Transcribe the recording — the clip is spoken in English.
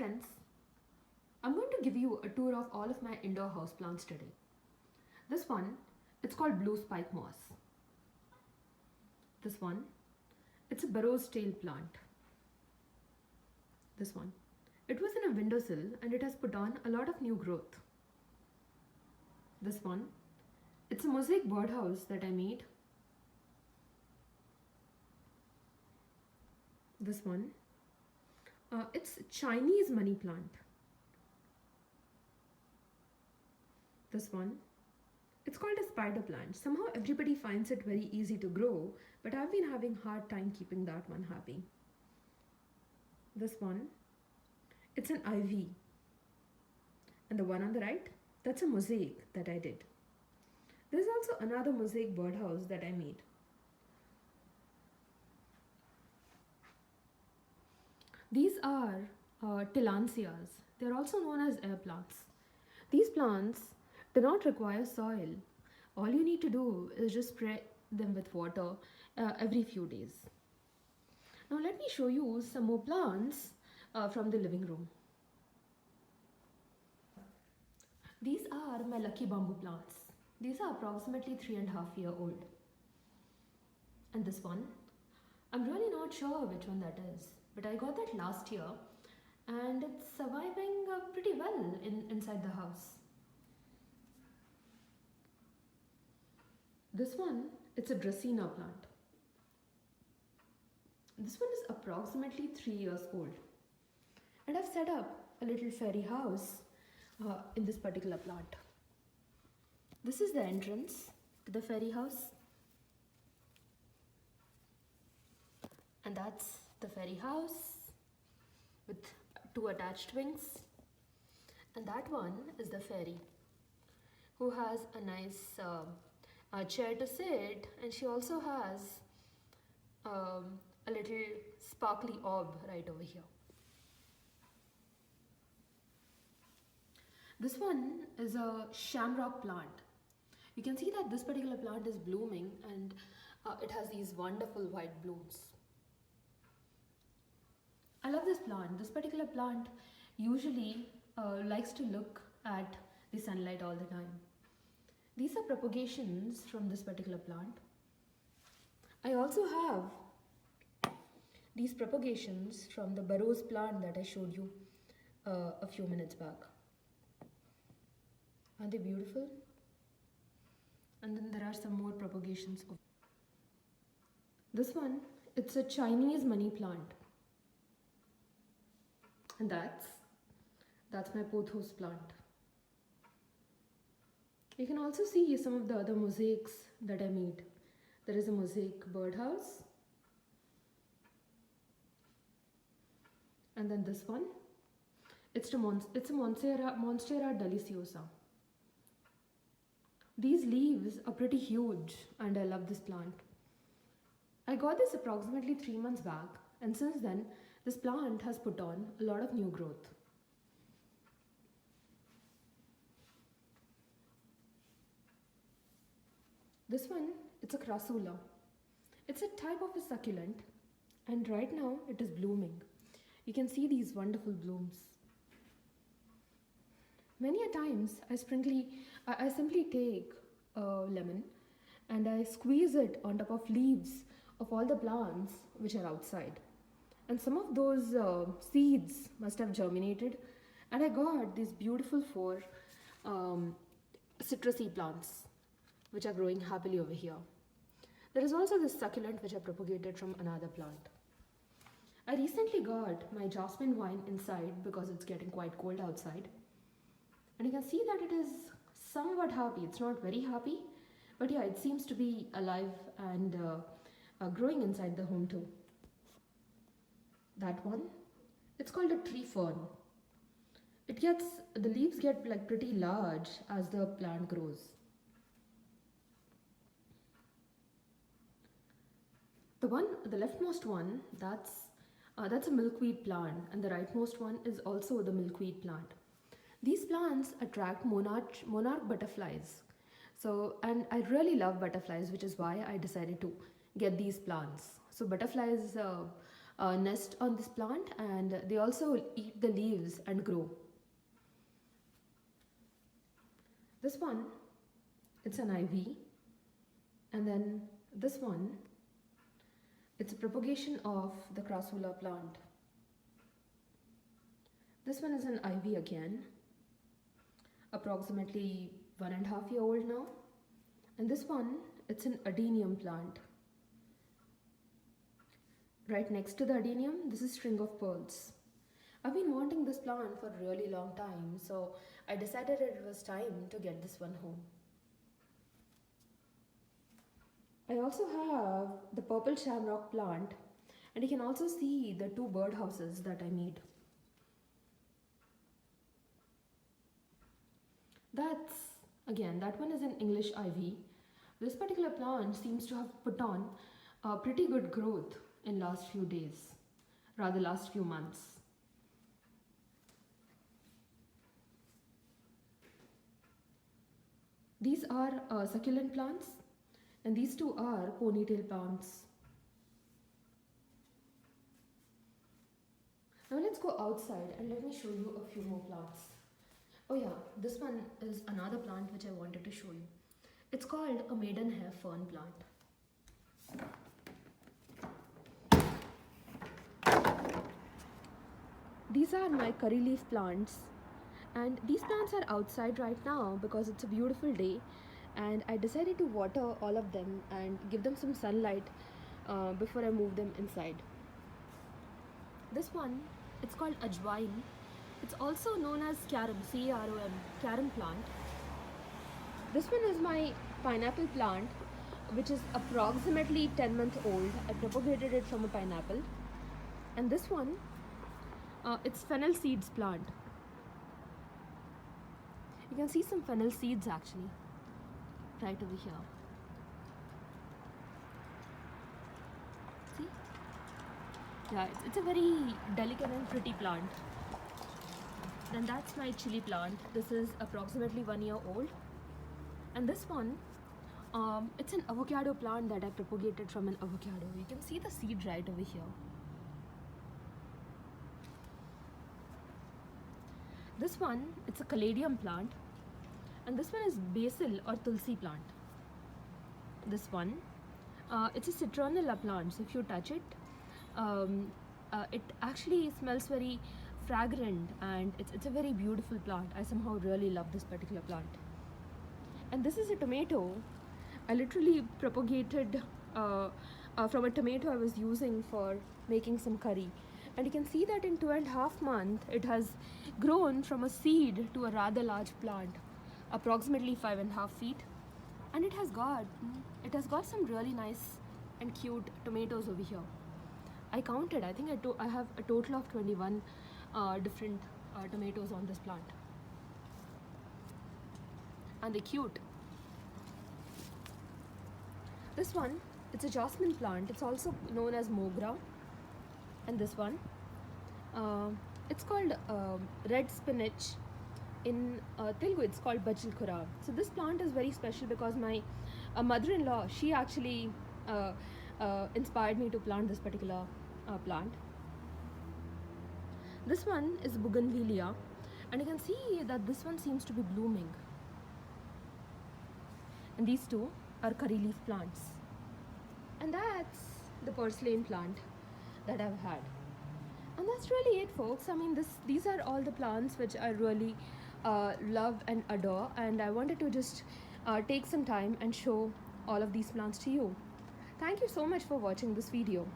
friends, I'm going to give you a tour of all of my indoor houseplants today. This one, it's called blue spike moss. This one, it's a burrow's tail plant. This one, it was in a windowsill and it has put on a lot of new growth. This one, it's a mosaic birdhouse that I made. This one, it's Chinese money plant. This one, it's called a spider plant. Somehow everybody finds it very easy to grow, but I've been having hard time keeping that one happy. This one, it's an ivy. And the one on the right, that's a mosaic that I did. There's also another mosaic birdhouse that I made. These are tillandsias. They're also known as air plants. These plants do not require soil. All you need to do is just spray them with water every few days. Now let me show you some more plants from the living room. These are my lucky bamboo plants. These are approximately 3.5 years old. And this one, I'm really not sure which one that is, but I got that last year and it's surviving pretty well inside the house. This one, it's a Dracaena plant. This one is approximately 3 years old. And I've set up a little fairy house in this particular plant. This is the entrance to the fairy house. And that's the fairy house with 2 attached wings. And that one is the fairy who has a nice chair to sit, and she also has a little sparkly orb right over here. This one is a shamrock plant. You can see that this particular plant is blooming and it has these wonderful white blooms. I love this plant. This particular plant usually likes to look at the sunlight all the time. These are propagations from this particular plant. I also have these propagations from the burrow's plant that I showed you a few minutes back. Aren't they beautiful? And then there are some more propagations. This one, it's a Chinese money plant. And that's my pothos plant. You can also see some of the other mosaics that I made. There is a mosaic birdhouse. And then this one, it's a Monstera deliciosa. These leaves are pretty huge and I love this plant. I got this approximately 3 months back, and since then, this plant has put on a lot of new growth. This one, it's a crassula. It's a type of a succulent, and right now it is blooming. You can see these wonderful blooms. Many a times I simply take a lemon and I squeeze it on top of leaves of all the plants which are outside. And some of those seeds must have germinated, and I got these beautiful 4 citrusy plants which are growing happily over here. There is also this succulent which I propagated from another plant. I recently got my jasmine vine inside because it's getting quite cold outside. And you can see that it is somewhat happy. It's not very happy, but yeah, it seems to be alive and growing inside the home too. That one, it's called a tree fern. The leaves get like pretty large as the plant grows. The leftmost one, that's a milkweed plant, and the rightmost one is also the milkweed plant. These plants attract monarch butterflies. And I really love butterflies, which is why I decided to get these plants. So butterflies nest on this plant, and they also eat the leaves and grow. This one, it's an ivy, and then this one, it's a propagation of the crassula plant. This one is an ivy again, approximately 1.5 years old now. And this one, it's an adenium plant. Right next to the adenium, this is string of pearls. I've been wanting this plant for a really long time, so I decided it was time to get this one home. I also have the purple shamrock plant, and you can also see the 2 birdhouses that I made. That one is an English ivy. This particular plant seems to have put on a pretty good growth in last few days, rather last few months. These are succulent plants, and these 2 are ponytail plants. Now let's go outside and let me show you a few more plants. Oh yeah, this one is another plant which I wanted to show you. It's called a maidenhair fern plant. These are my curry leaf plants, and these plants are outside right now because it's a beautiful day, and I decided to water all of them and give them some sunlight before I move them inside. This one, it's called ajwain. It's also known as carom, C-A-R-O-M, carom plant. This one is my pineapple plant, which is approximately 10 months old. I propagated it from a pineapple. And this one, it's fennel seeds plant. You can see some fennel seeds actually, right over here. See? Yeah, it's a very delicate and pretty plant. Then that's my chili plant. This is approximately 1 year old. And this one, it's an avocado plant that I propagated from an avocado. You can see the seed right over here. This one, it's a caladium plant. And this one is basil or tulsi plant. This one, it's a citronella plant. So if you touch it, it actually smells very fragrant, and it's a very beautiful plant. I somehow really love this particular plant. And this is a tomato. I literally propagated from a tomato I was using for making some curry. And you can see that in 2.5 months, it has grown from a seed to a rather large plant, approximately 5.5 feet. And it has got some really nice and cute tomatoes over here. I counted, I think I have a total of 21 different tomatoes on this plant. And they're cute. This one, it's a jasmine plant. It's also known as mogra. And this one, it's called red spinach. In Telugu, it's called bajil kura. So this plant is very special because my mother-in-law, she actually inspired me to plant this particular plant. This one is bougainvillea, and you can see that this one seems to be blooming. And these 2 are curry leaf plants. And that's the porcelain plant that I've had. And that's really it, folks. I mean, these are all the plants which I really love and adore, and I wanted to just take some time and show all of these plants to you. Thank you so much for watching this video.